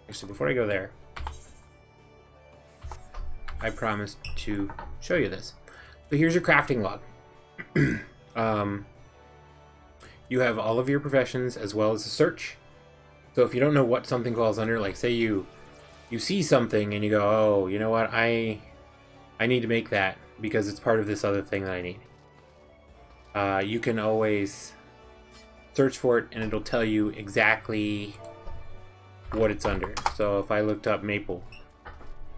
Actually, before I go there, I promised to show you this. So here's your crafting log. You have all of your professions as well as a search. So if you don't know what something falls under, like say you see something and you go, oh, you know what, I need to make that because it's part of this other thing that I need. You can always search for it and it'll tell you exactly what it's under. So if I looked up maple,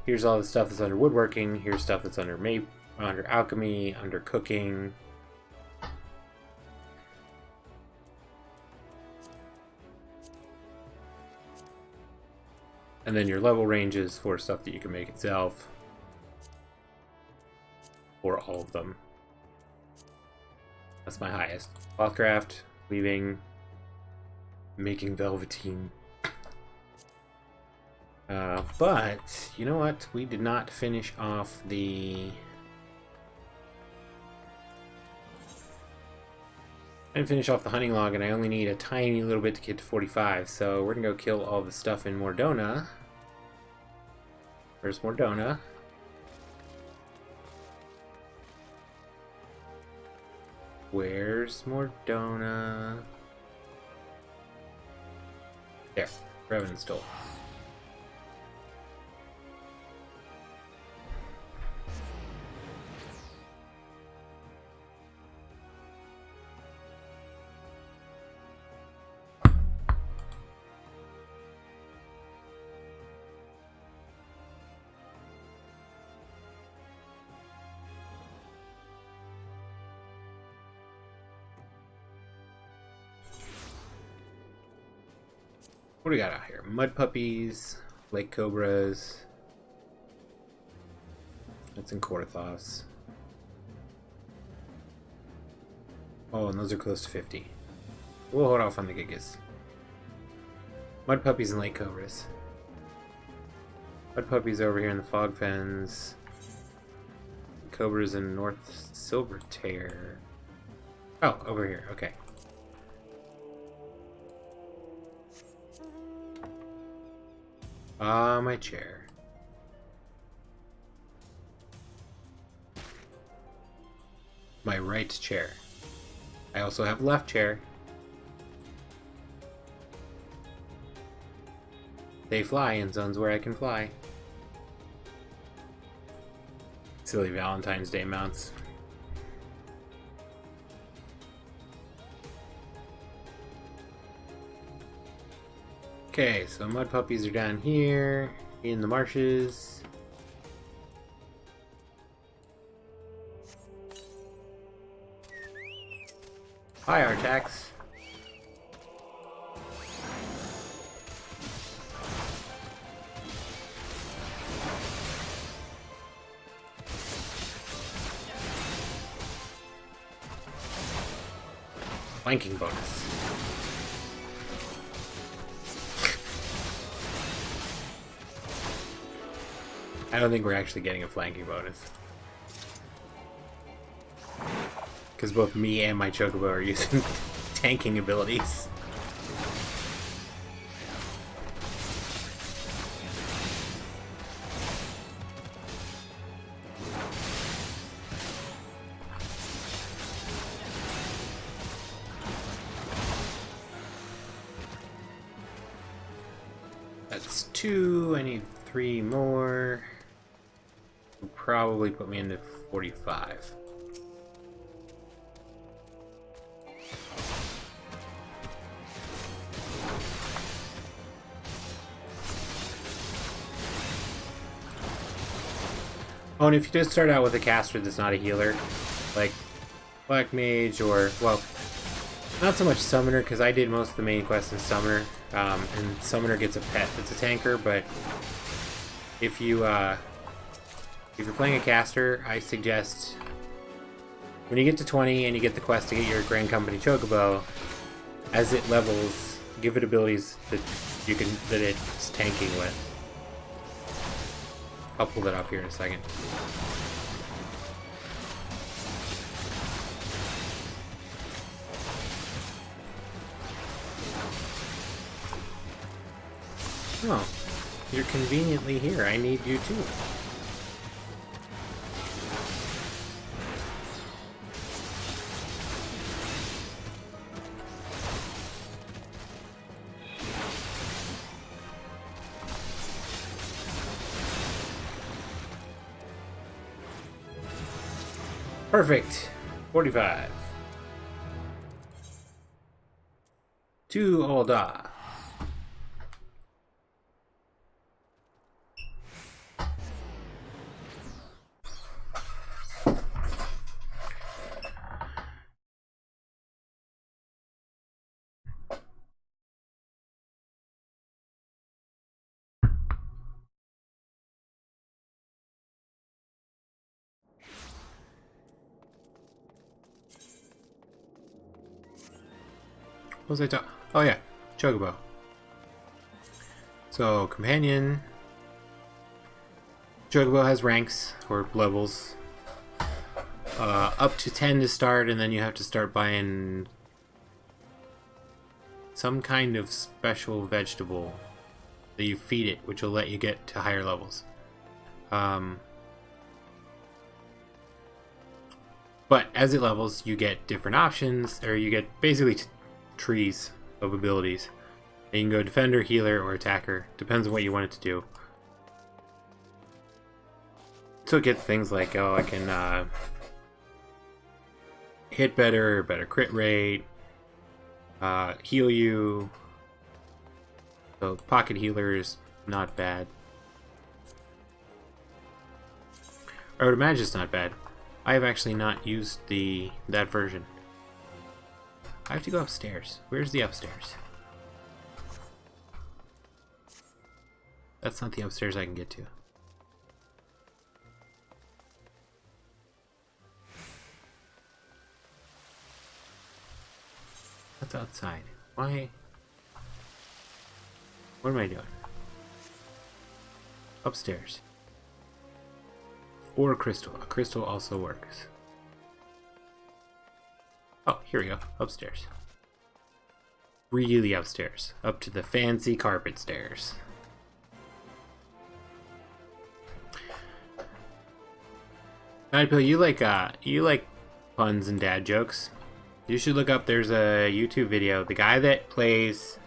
here's all the stuff that's under woodworking, here's stuff that's under under alchemy, under cooking. And then your level ranges for stuff that you can make itself. For all of them. That's my highest. Clothcraft, weaving, making velveteen. But, you know what? We did not finish off the... I didn't finish off the hunting log, and I only need a tiny little bit to get to 45, so we're gonna go kill all the stuff in Mordona. Where's Mordona? Where's Mordona? There, Revenant stole. What do we got out here? Mud puppies, lake cobras. That's in Korthos. Oh, and those are close to 50. We'll hold off on the gigas. Mud puppies and lake cobras. Mud puppies over here in the fog fens. Cobras in North Silvertear. Oh, over here. Okay. My chair. My right chair. I also have left chair. They fly in zones where I can fly. Silly Valentine's Day mounts. Okay, so mud puppies are down here in the marshes. Hi, Artax. Flanking bonus. I don't think we're actually getting a flanking bonus. Because both me and my Chocobo are using tanking abilities. That's 2. I need 3 more. Will probably put me into 45. Oh, and if you just start out with a caster that's not a healer, like Black Mage or, well, not so much Summoner, because I did most of the main quests in Summoner, and Summoner gets a pet that's a tanker, but if you're playing a caster, I suggest when you get to 20 and you get the quest to get your Grand Company Chocobo, as it levels, give it abilities that it's tanking with. I'll pull that up here in a second. Oh. You're conveniently here. I need you too. Perfect. 45. 2 Olda. What was I talking? Oh yeah, Chocobo. So companion. Chocobo has ranks or levels. Up to 10 to start, and then you have to start buying some kind of special vegetable that you feed it, which will let you get to higher levels. But as it levels, you get different options, or you get basically trees of abilities. And you can go defender, healer, or attacker. Depends on what you want it to do. So it gets things like, oh, I can hit better, better crit rate, heal you. So pocket healer is not bad. I would imagine it's not bad. I have actually not used that version. I have to go upstairs. Where's the upstairs? That's not the upstairs I can get to. That's outside. Why? What am I doing? Upstairs. Or a crystal. A crystal also works. Oh, here we go. Upstairs. Really upstairs. Up to the fancy carpet stairs. Nightpill, you like puns and dad jokes. You should look up, there's a YouTube video. The guy that does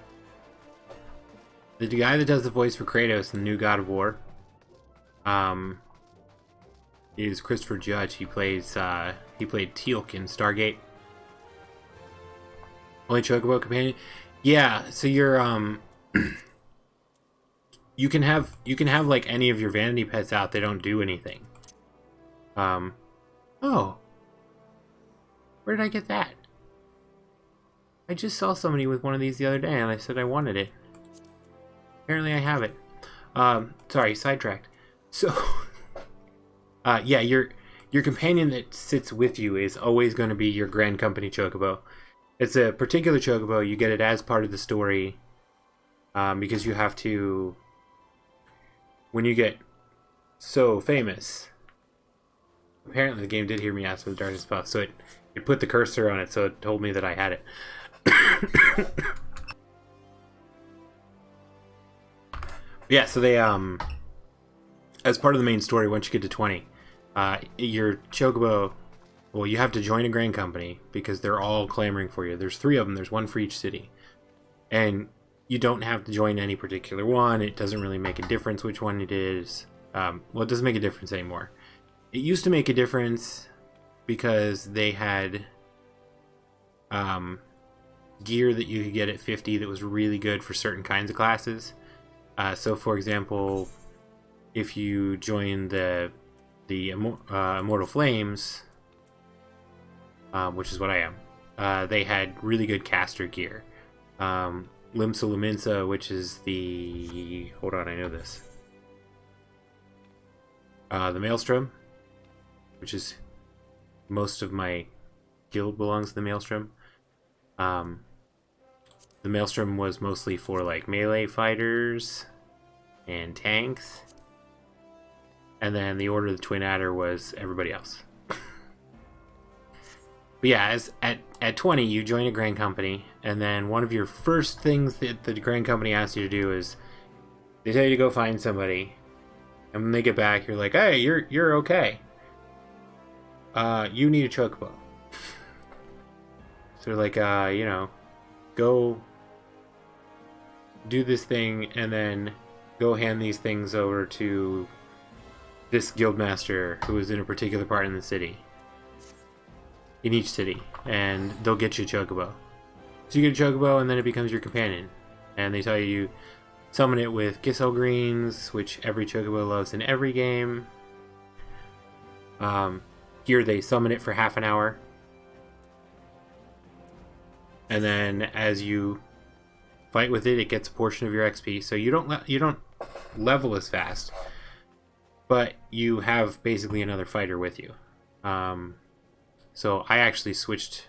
the voice for Kratos in the new God of War, is Christopher Judge. He played Teal'c in Stargate. Only Chocobo companion. Yeah, so you're you can have like any of your vanity pets out. They don't do anything. Oh, where did I get that? I just saw somebody with one of these the other day, and I said I wanted it. Apparently, I have it. Sorry, sidetracked. So, yeah, your companion that sits with you is always going to be your Grand Company Chocobo. It's a particular Chocobo. You get it as part of the story, because you have to. When you get so famous, apparently the game did hear me ask for the darkness buff, so it put the cursor on it, so it told me that I had it. Yeah, so they as part of the main story, once you get to 20, your Chocobo, well, you have to join a Grand Company because they're all clamoring for you. There's 3 of them. There's one for each city, and you don't have to join any particular one. It doesn't really make a difference which one it is. Well, it doesn't make a difference anymore. It used to make a difference because they had gear that you could get at 50 that was really good for certain kinds of classes. So, for example, if you join the Immortal Flames, which is what I am, they had really good caster gear. Limsa Luminsa, which is the... Hold on, I know this. The Maelstrom, which is... Most of my guild belongs to the Maelstrom. The Maelstrom was mostly for like melee fighters and tanks. And then the Order of the Twin Adder was everybody else. But yeah, at 20, you join a Grand Company, and then one of your first things that the Grand Company asks you to do is They tell you to go find somebody, and when they get back, you're like, "Hey, you're okay. You need a chocobo." So they're like, go do this thing, and then go hand these things over to this guildmaster who is in a particular part in the city, in each city, and they'll get you a chocobo. So you get a chocobo, and then it becomes your companion. And they tell you summon it with Gisel greens, which every chocobo loves in every game. Here they summon it for half an hour, and then as you fight with it, it gets a portion of your XP. So you don't level as fast, but you have basically another fighter with you. So I actually switched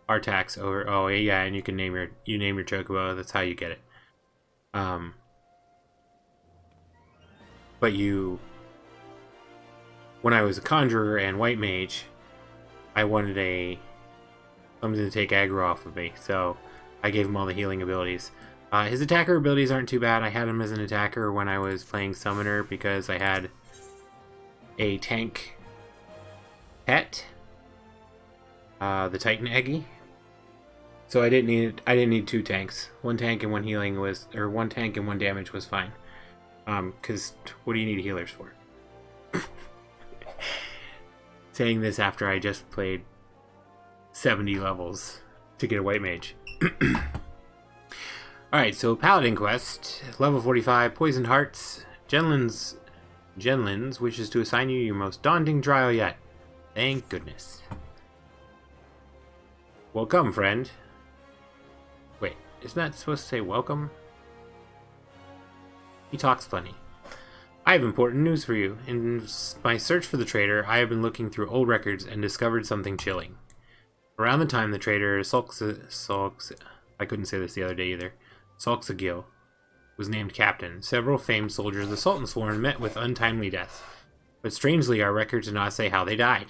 Artax over. Oh yeah, and you can name your chocobo. That's how you get it. But when I was a conjurer and white mage, I wanted something to take aggro off of me, so I gave him all the healing abilities. His attacker abilities aren't too bad. I had him as an attacker when I was playing summoner because I had a tank pet, the Titan Eggy. So I didn't need two tanks. One tank and one healing one tank and one damage was fine. Because what do you need healers for? Saying this after I just played 70 levels to get a white mage. Alright, so Paladin quest, level 45, Poisoned Hearts. Genlin's wishes to assign you your most daunting trial yet. Thank goodness. Welcome, friend. Wait, isn't that supposed to say welcome? He talks funny. I have important news for you. In my search for the traitor, I have been looking through old records and discovered something chilling. Around the time the traitor I couldn't say this the other day either. Solxagil was named captain. Several famed soldiers of the Sultan Sworn met with untimely deaths, but strangely our records do not say how they died.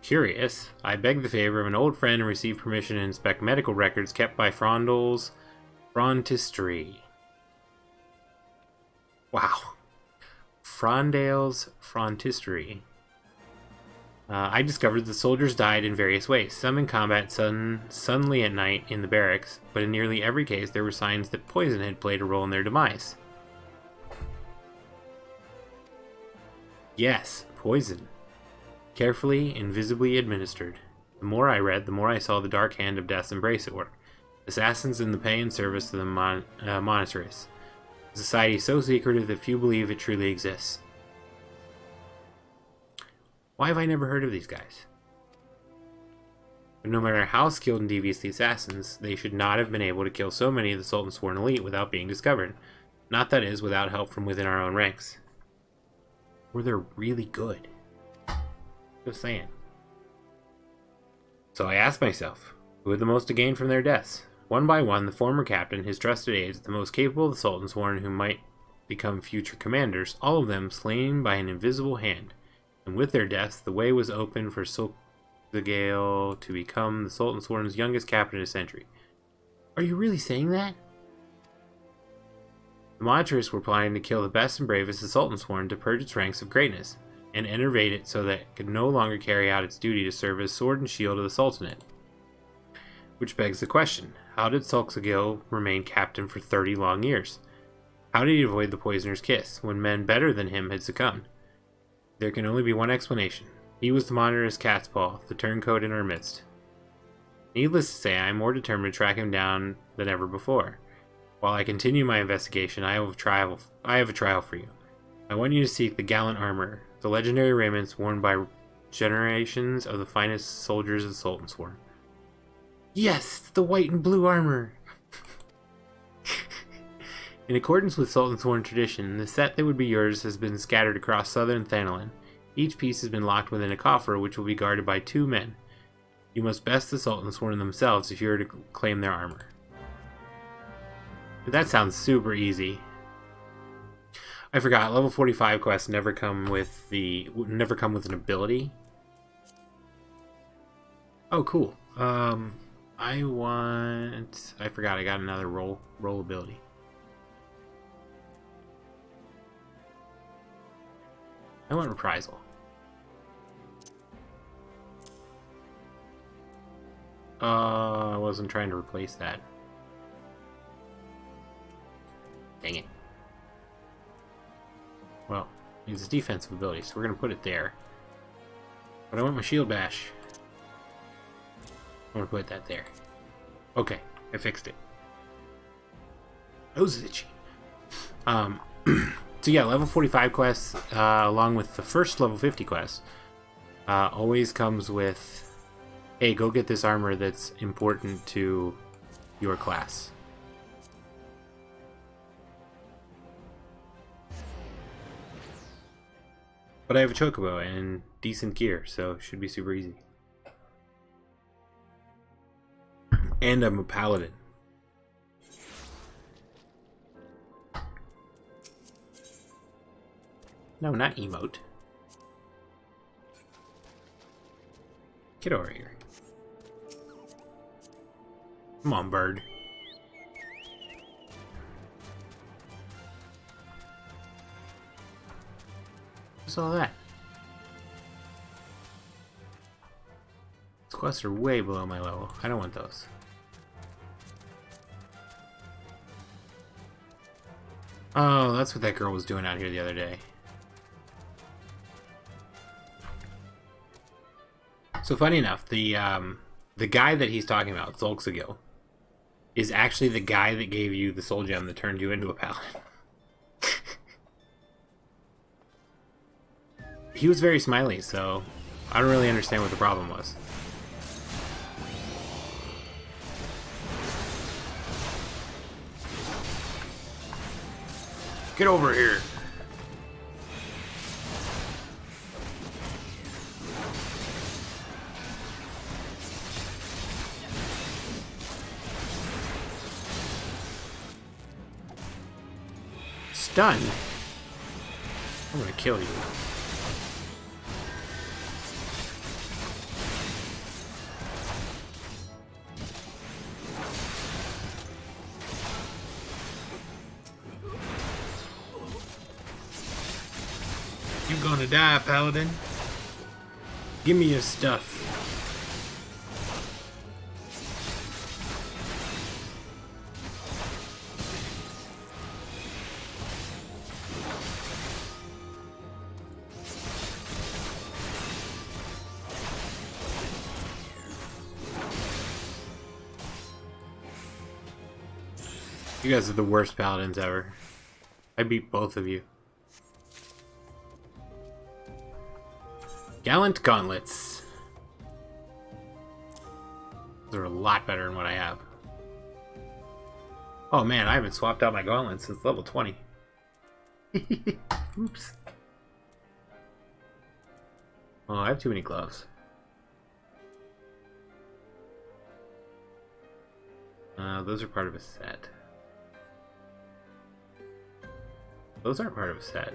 Curious, I begged the favor of an old friend and received permission to inspect medical records kept by Frondel's Frontistery. Wow. Frondale's Frontistery. I discovered the soldiers died in various ways, some in combat, suddenly at night in the barracks, but in nearly every case there were signs that poison had played a role in their demise. Yes, poison. Carefully, invisibly administered. The more I read, the more I saw the dark hand of death's embrace at work. Assassins in the pay and service of the monasteries. A society so secretive that few believe it truly exists. Why have I never heard of these guys? But no matter how skilled and devious the assassins, they should not have been able to kill so many of the Sultan's Sworn elite without being discovered. Not, that is, without help from within our own ranks. Or they're really good. Just saying. So I asked myself, who had the most to gain from their deaths? One by one, the former captain, his trusted aides, the most capable of the Sultan Sworn who might become future commanders, all of them slain by an invisible hand. And with their deaths, the way was open for Solxagil to become the Sultan Sworn's youngest captain in a century. Are you really saying that? The monarchists were planning to kill the best and bravest of the Sultan Sworn to purge its ranks of greatness, and enervate it so that it could no longer carry out its duty to serve as sword and shield of the Sultanate. Which begs the question, how did Solxagil remain captain for 30 long years? How did he avoid the poisoner's kiss, when men better than him had succumbed? There can only be one explanation. He was the monitor's cat's paw, the turncoat in our midst. Needless to say, I am more determined to track him down than ever before. While I continue my investigation, I have a trial for you. I want you to seek the gallant armor, the legendary raiments worn by generations of the finest soldiers of the Sultan Sworn. Yes, the white and blue armor! In accordance with Sultan Sworn tradition, the set that would be yours has been scattered across southern Thanalan. Each piece has been locked within a coffer which will be guarded by 2 men. You must best the Sultan Sworn themselves if you are to claim their armor. That sounds super easy. I forgot, level 45 quests never come with an ability. Oh, cool. I forgot I got another roll ability. I want reprisal. I wasn't trying to replace that. Dang it. Well, it's a defensive ability, so we're going to put it there. But I want my shield bash. I'm going to put that there. Okay, I fixed it. That was itchy. So yeah, level 45 quests, along with the first level 50 quest, always comes with, hey, go get this armor that's important to your class. But I have a chocobo and decent gear, so it should be super easy. And I'm a paladin. No, not emote. Get over here. Come on, bird. What's all that? These quests are way below my level. I don't want those. Oh, that's what that girl was doing out here the other day. So funny enough, the guy that he's talking about, Zolxagil, is actually the guy that gave you the soul gem that turned you into a paladin. He was very smiley, so I don't really understand what the problem was. Get over here. Stunned? I'm gonna kill you. You're gonna die, Paladin. Give me your stuff. You guys are the worst paladins ever. I beat both of you. Gallant gauntlets. They're a lot better than what I have. Oh man, I haven't swapped out my gauntlets since level 20. Oops. Oh, I have too many gloves. Those are part of a set. Those aren't part of a set.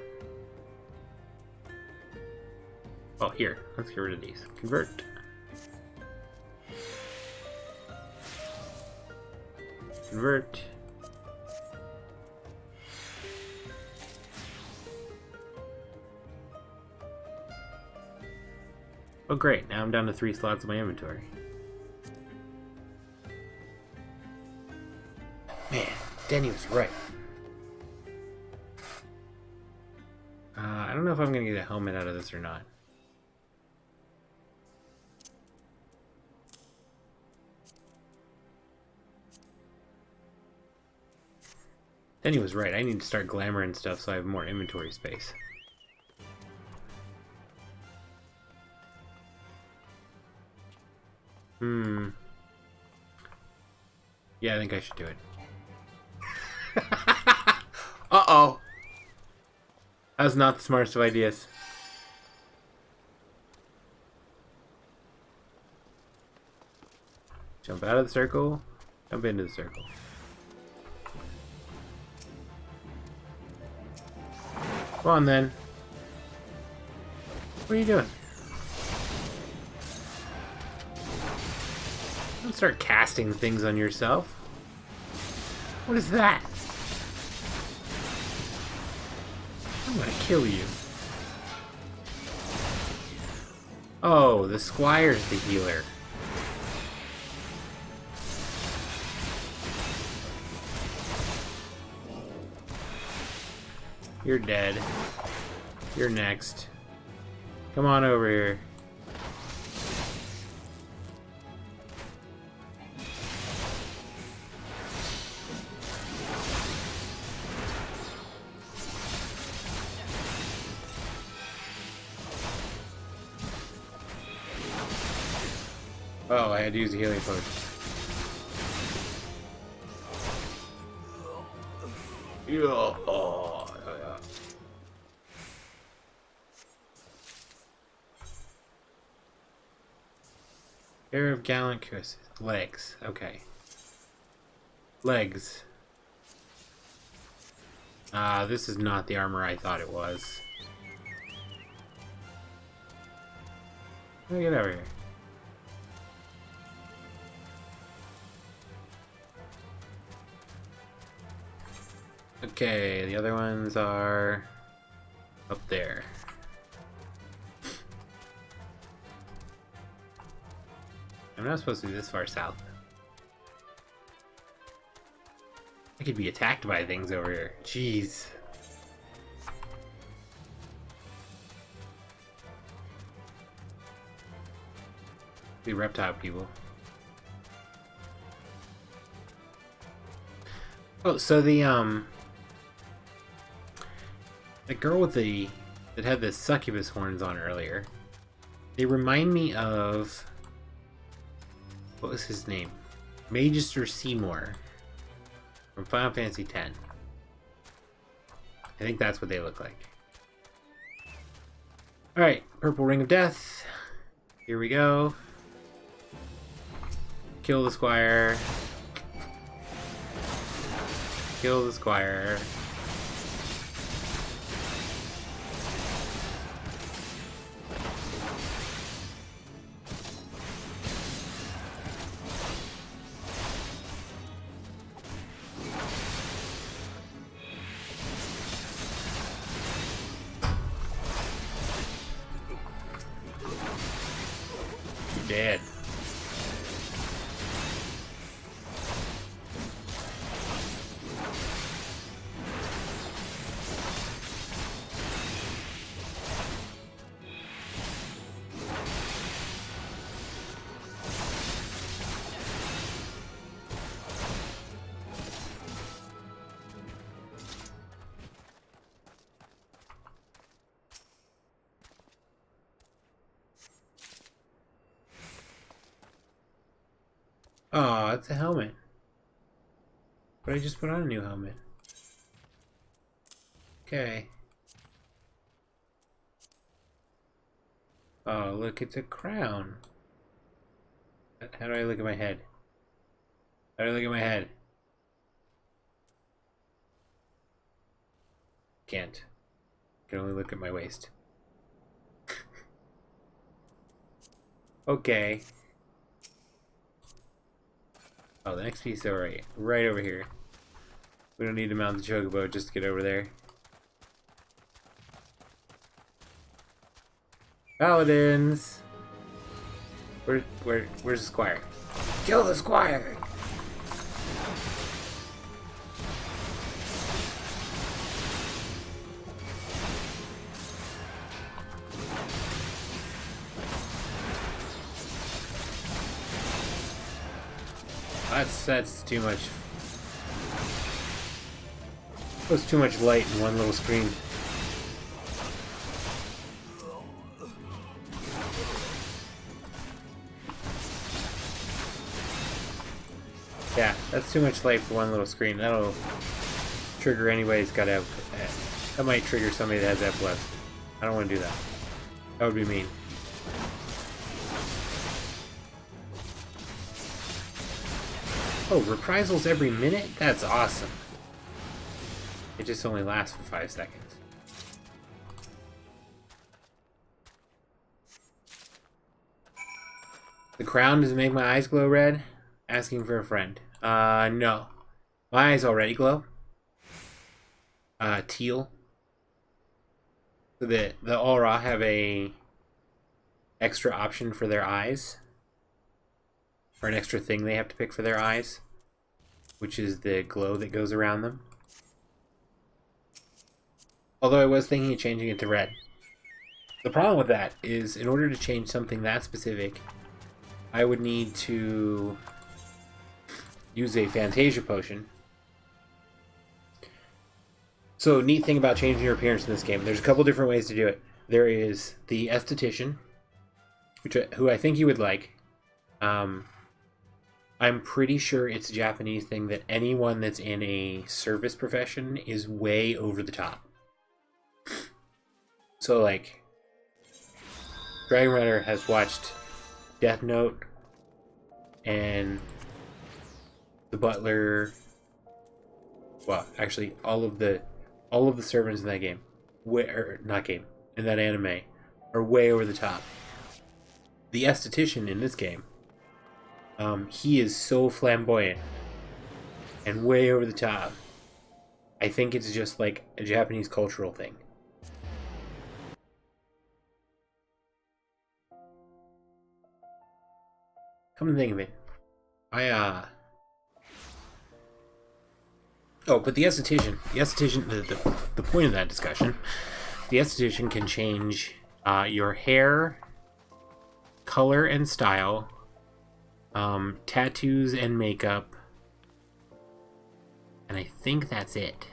Oh, here. Let's get rid of these. Convert. Convert. Oh great, now I'm down to 3 slots in my inventory. Man, Denny was right. I don't know if I'm gonna get a helmet out of this or not. Denny was right, I need to start glamoring stuff so I have more inventory space. Yeah, I think I should do it. Uh-oh! That was not the smartest of ideas. Jump out of the circle, jump into the circle. Come on then. What are you doing? Don't start casting things on yourself. What is that? I'm gonna kill you. Oh, the squire's the healer. You're dead. You're next. Come on over here. Oh, I had to use a healing potion. Oh, yeah. Pair of gallant kisses. Legs. Okay. Legs. This is not the armor I thought it was. Let me get over here. Okay, the other ones are up there. I'm not supposed to be this far south. I could be attacked by things over here. Jeez. The reptile people. Oh, so the girl with that had the succubus horns on earlier, they remind me of, what was his name? Magister Seymour from Final Fantasy X. I think that's what they look like. Alright, Purple Ring of Death. Here we go. Kill the squire. Kill the squire. You're dead. Oh, it's a helmet. But I just put on a new helmet. Okay. Oh, look, it's a crown. How do I look at my head? How do I look at my head? Can't. Can only look at my waist. Okay. Oh, the next piece over right over here. We don't need to mount the chocobo just to get over there. Paladins! Where's the squire? Kill the squire! That's too much. That's too much light in one little screen. Yeah, that's too much light for one little screen. That'll trigger anybody's got to have. That might trigger somebody that has epilepsy. I don't want to do that. That would be mean. Oh, reprisals every minute? That's awesome. It just only lasts for 5 seconds. The crown does make my eyes glow red? Asking for a friend. No. My eyes already glow. Teal. So the aura have a extra option for their eyes, or an extra thing they have to pick for their eyes, which is the glow that goes around them. Although I was thinking of changing it to red. The problem with that is, in order to change something that specific, I would need to use a Fantasia potion. So, neat thing about changing your appearance in this game, there's a couple different ways to do it. There is the esthetician, who I think you would like. I'm pretty sure it's a Japanese thing that anyone that's in a service profession is way over the top. So, like, Dragon Runner has watched Death Note and the Butler. Well, actually, all of the servants in that game, in that anime, are way over the top. The esthetician in this game, he is so flamboyant and way over the top. I think it's just like a Japanese cultural thing. Come to think of it, Oh, but the esthetician, the point of that discussion, the esthetician can change your hair, color and style, tattoos and makeup, and I think that's it.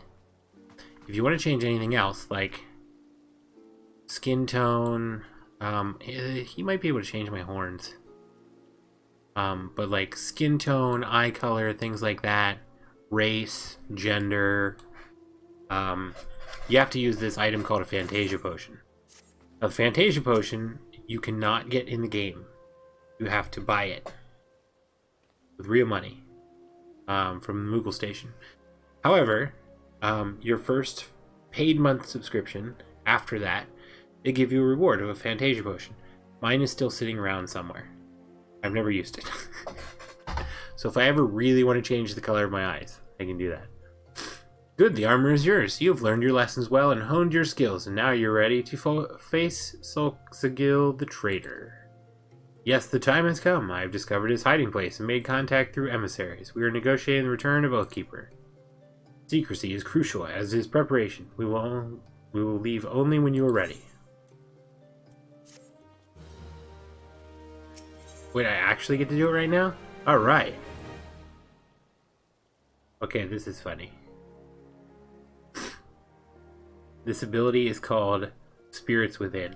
If you want to change anything else, like skin tone, he might be able to change my horns. But like skin tone, eye color, things like that, race, gender, you have to use this item called a Fantasia potion. A Fantasia potion you cannot get in the game. You have to buy it with real money from the Moogle Station. However, your first paid month subscription, after that, they give you a reward of a Fantasia potion. Mine is still sitting around somewhere. I've never used it. So if I ever really want to change the color of my eyes, I can do that. Good, the armor is yours. You have learned your lessons well and honed your skills, and now you're ready to face Solxagil the traitor. Yes, the time has come. I have discovered his hiding place and made contact through emissaries. We are negotiating the return of Oathkeeper. Secrecy is crucial, as is preparation. We will leave only when you are ready. Wait, I actually get to do it right now? Alright. Okay, this is funny. This ability is called Spirits Within.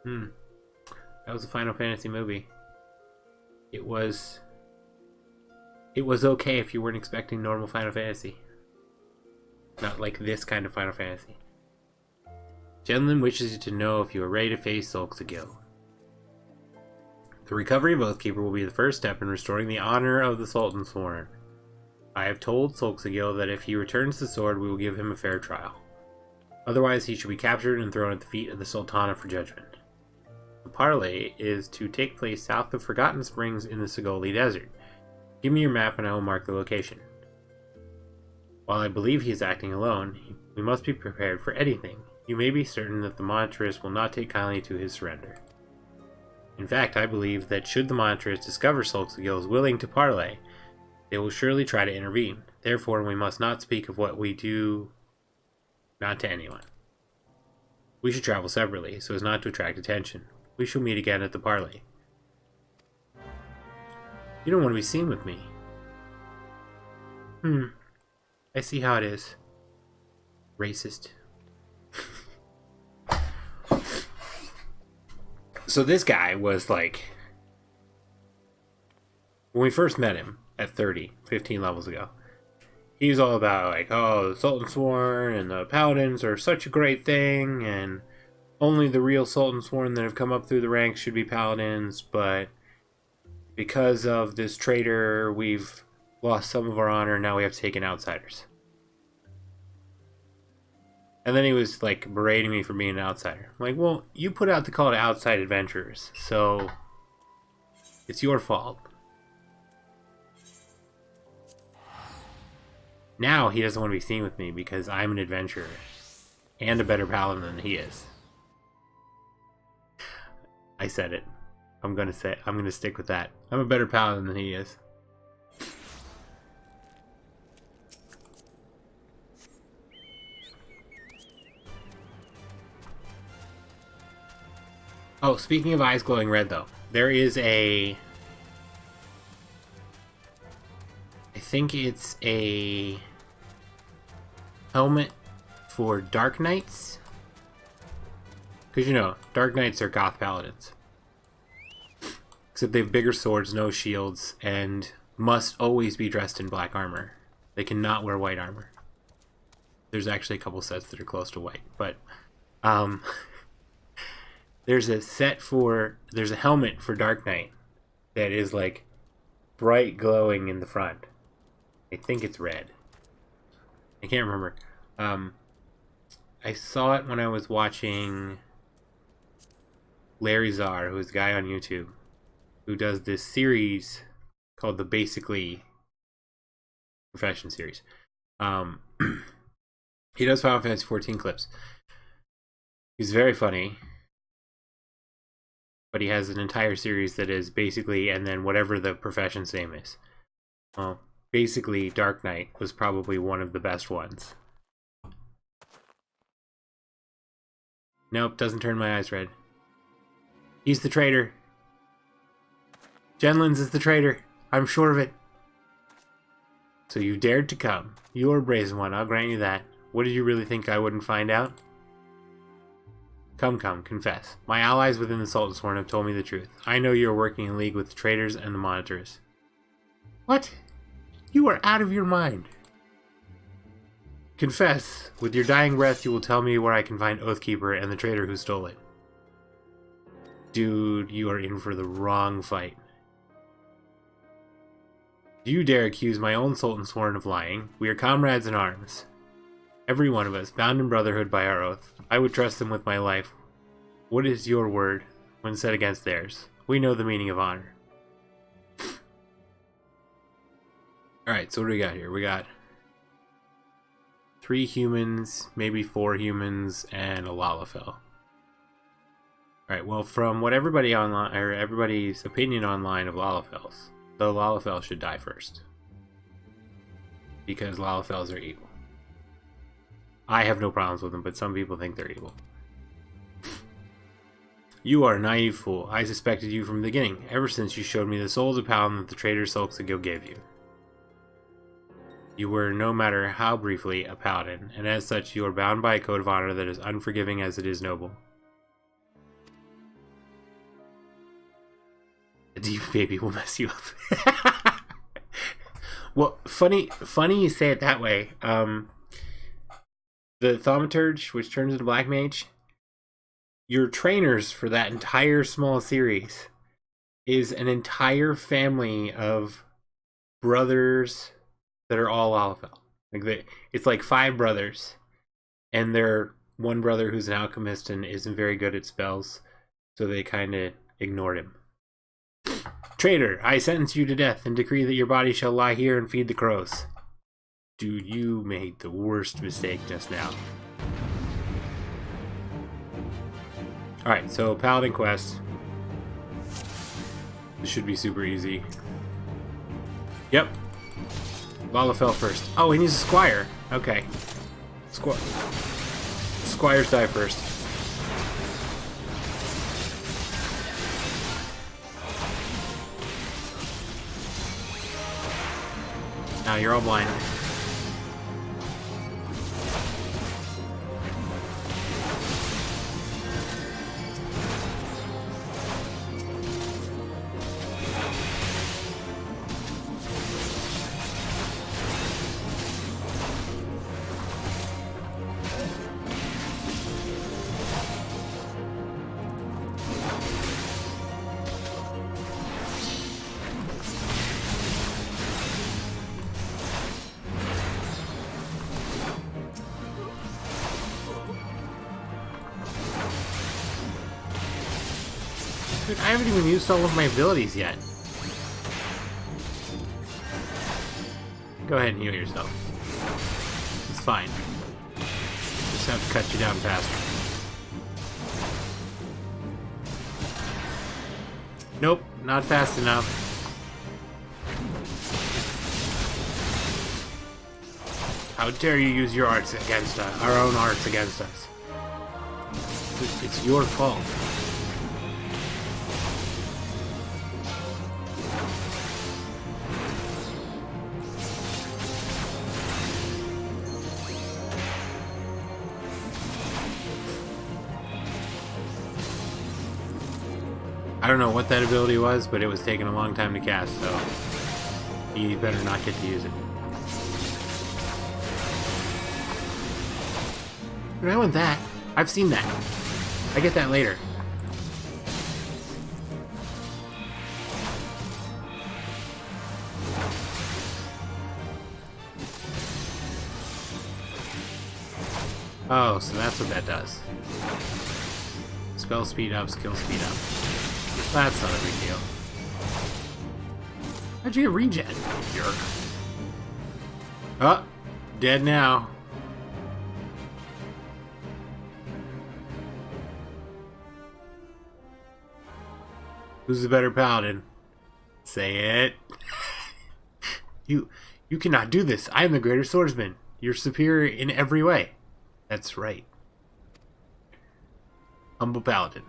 That was a Final Fantasy movie. It was okay if you weren't expecting normal Final Fantasy. Not like this kind of Final Fantasy. Gentleman wishes you to know if you are ready to face Solxagil. The recovery of Oathkeeper will be the first step in restoring the honor of the Sultan Sworn. I have told Solxagil that if he returns the sword, we will give him a fair trial. Otherwise, he should be captured and thrown at the feet of the Sultana for judgment. The parley is to take place south of Forgotten Springs in the Sigoli Desert. Give me your map and I will mark the location. While I believe he is acting alone, we must be prepared for anything. You may be certain that the monetarist will not take kindly to his surrender. In fact, I believe that should the monetarist discover Solxagil is willing to parley, they will surely try to intervene. Therefore, we must not speak of what we do not to anyone. We should travel separately, so as not to attract attention. We shall meet again at the parley. You don't want to be seen with me. I see how it is. Racist. So this guy was like, when we first met him at 15 levels ago, he was all about like, oh, the Sultan Sworn and the Paladins are such a great thing, and only the real Sultan Sworn that have come up through the ranks should be Paladins, but because of this traitor, we've lost some of our honor, and now we have to take in outsiders. And then he was like berating me for being an outsider. I'm like, well, you put out the call to outside adventurers, so it's your fault. Now he doesn't want to be seen with me because I'm an adventurer and a better paladin than he is. I said it. I'm gonna stick with that. I'm a better paladin than he is. Oh, speaking of eyes glowing red, though, there is a... I think it's a helmet for Dark Knights. Because, you know, Dark Knights are goth paladins. Except they have bigger swords, no shields, and must always be dressed in black armor. They cannot wear white armor. There's actually a couple sets that are close to white, but... there's a helmet for Dark Knight that is like bright glowing in the front. I think it's red. I can't remember. I saw it when I was watching Larry Czar, who's a guy on YouTube who does this series called the Basically Profession series. He does Final Fantasy 14 clips. He's very funny. But he has an entire series that is basically, and then whatever the profession's name is. Well, basically, Dark Knight was probably one of the best ones. Nope, doesn't turn my eyes red. He's the traitor. Genlins is the traitor. I'm sure of it. So you dared to come. You are a brazen one, I'll grant you that. What did you really think I wouldn't find out? Come, confess. My allies within the Sultan Sworn have told me the truth. I know you are working in league with the traitors and the monitors. What? You are out of your mind. Confess. With your dying breath, you will tell me where I can find Oathkeeper and the traitor who stole it. Dude, you are in for the wrong fight. Do you dare accuse my own Sultan Sworn of lying? We are comrades in arms. Every one of us, bound in brotherhood by our oath. I would trust them with my life. What is your word when set against theirs? We know the meaning of honor. Alright, so what do we got here? We got 3 humans, maybe 4 humans, and a Lalafell. Alright, well, from what everybody online, or everybody's opinion online of Lalafells, the Lalafell should die first. Because Lalafells are evil. I have no problems with them, but some people think they're evil. You are a naive fool. I suspected you from the beginning, ever since you showed me the soul of the paladin that the traitor Sulxigo gave you. You were, no matter how briefly, a paladin, and as such you are bound by a code of honor that is unforgiving as it is noble. A deep baby will mess you up. Well, funny you say it that way. The Thaumaturge, which turns into Black Mage, your trainers for that entire small series is an entire family of brothers that are all Lalafell. It's like 5 brothers, and they're one brother who's an alchemist and isn't very good at spells, so they kind of ignored him. Traitor, I sentence you to death and decree that your body shall lie here and feed the crows. Dude, you made the worst mistake just now. Alright, so Paladin quest. This should be super easy. Yep. Lalafell first. Oh, he needs a squire. Okay. Squires die first. Now you're all blind. Dude, I haven't even used all of my abilities yet. Go ahead and heal yourself. It's fine. Just have to cut you down faster. Nope, not fast enough. How dare you use your arts against us, our own arts against us. It's your fault. I don't know what that ability was, but it was taking a long time to cast, so he better not get to use it. But I want that. I've seen that. I get that later. Oh, so that's what that does. Spell speed up, skill speed up. That's not a big deal. How'd you get regen, jerk? Oh, dead now. Who's the better paladin? Say it. You cannot do this. I am the greater swordsman. You're superior in every way. That's right. Humble paladin.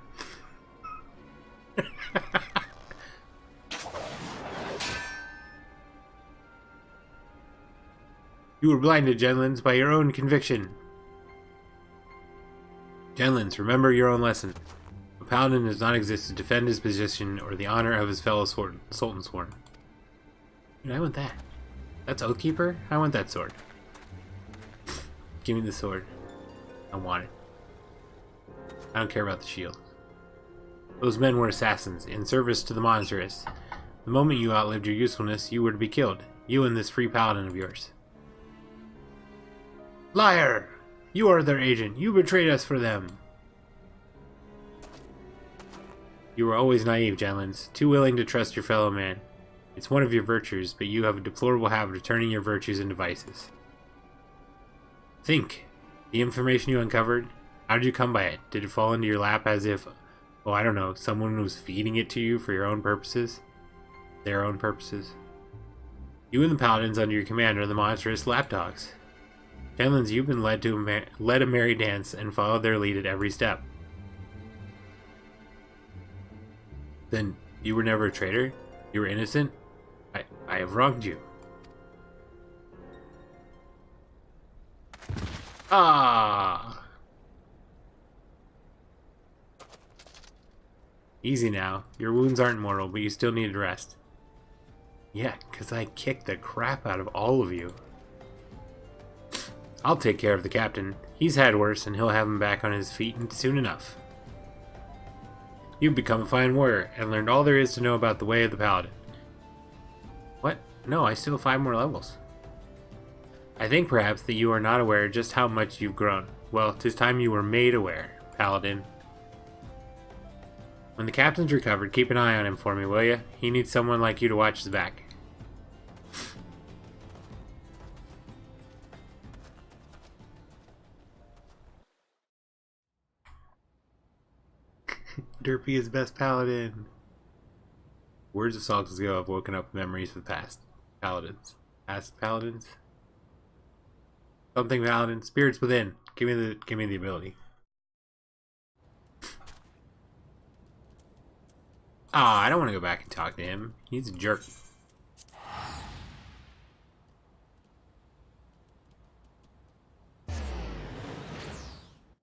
You were blinded, Genlins, by your own conviction. Genlins, remember your own lesson. A paladin does not exist to defend his position or the honor of his fellow Sultan Sworn. Dude, I want that. That's Oathkeeper? I want that sword. Give me the sword. I want it. I don't care about the shield. Those men were assassins, in service to the monstrous. The moment you outlived your usefulness, you were to be killed. You and this free paladin of yours. Liar! You are their agent. You betrayed us for them. You were always naive, Genlins, too willing to trust your fellow man. It's one of your virtues, but you have a deplorable habit of turning your virtues into vices. Think. The information you uncovered, how did you come by it? Did it fall into your lap as if, oh, I don't know, someone was feeding it to you for your own purposes? Their own purposes? You and the paladins under your command are the monstrous lapdogs. Genlins, you've been led a merry dance and followed their lead at every step. Then you were never a traitor? You were innocent? I have wronged you. Ah! Easy now. Your wounds aren't mortal, but you still need rest. Yeah, because I kicked the crap out of all of you. I'll take care of the captain. He's had worse, and he'll have him back on his feet soon enough. You've become a fine warrior, and learned all there is to know about the way of the paladin. What? No, I still have 5 more levels. I think perhaps that you are not aware just how much you've grown. Well, 'tis time you were made aware, paladin. When the captain's recovered, keep an eye on him for me, will ya? He needs someone like you to watch his back. Derpy is best paladin. Words of songs ago have woken up memories of the past. Paladins. Past paladins? Something paladin. Spirits within. Give me the ability. Ah, I don't want to go back and talk to him. He's a jerk.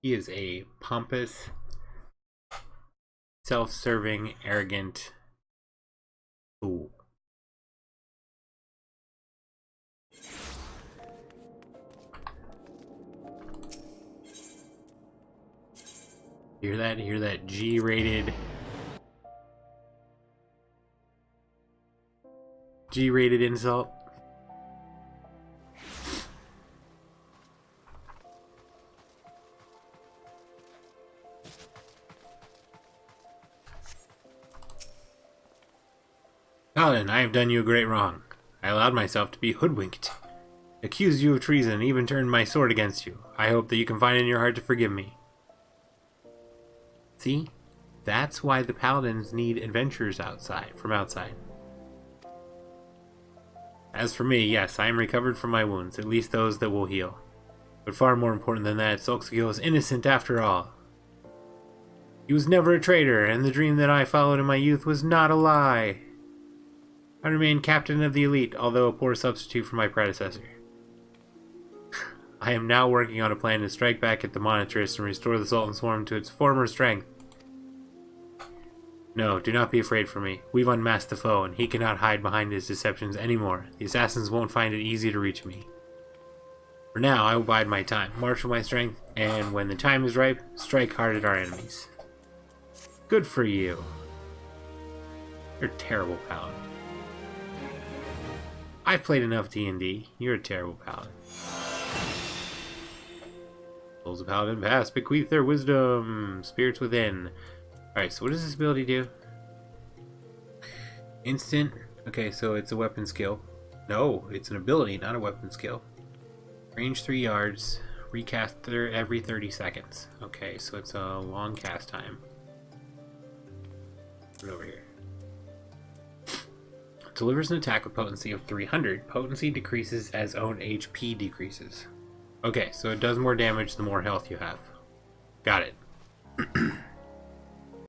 He is a pompous, self-serving, arrogant fool. Hear that? Hear that G-rated insult? Paladin, I have done you a great wrong. I allowed myself to be hoodwinked, accused you of treason, and even turned my sword against you. I hope that you can find in your heart to forgive me. See? That's why the Paladins need adventurers from outside. As for me, yes, I am recovered from my wounds, at least those that will heal. But far more important than that, Solskjaer is innocent after all. He was never a traitor, and the dream that I followed in my youth was not a lie. I remain captain of the elite, although a poor substitute for my predecessor. I am now working on a plan to strike back at the Monetarist and restore the Sultan Swarm to its former strength. No, do not be afraid for me. We've unmasked the foe, and he cannot hide behind his deceptions anymore. The assassins won't find it easy to reach me. For now, I will bide my time, marshal my strength, and when the time is ripe, strike hard at our enemies. Good for you. You're a terrible paladin. I've played enough D&D. You're a terrible paladin. Souls of Paladin past bequeath their wisdom. Spirits within. Alright, so what does this ability do? Instant. Okay, so it's a weapon skill. No, it's an ability, not a weapon skill. Range 3 yards. Recast every 30 seconds. Okay, so it's a long cast time. Put it over here. Delivers an attack with potency of 300. Potency decreases as own HP decreases. Okay, so it does more damage the more health you have. Got it.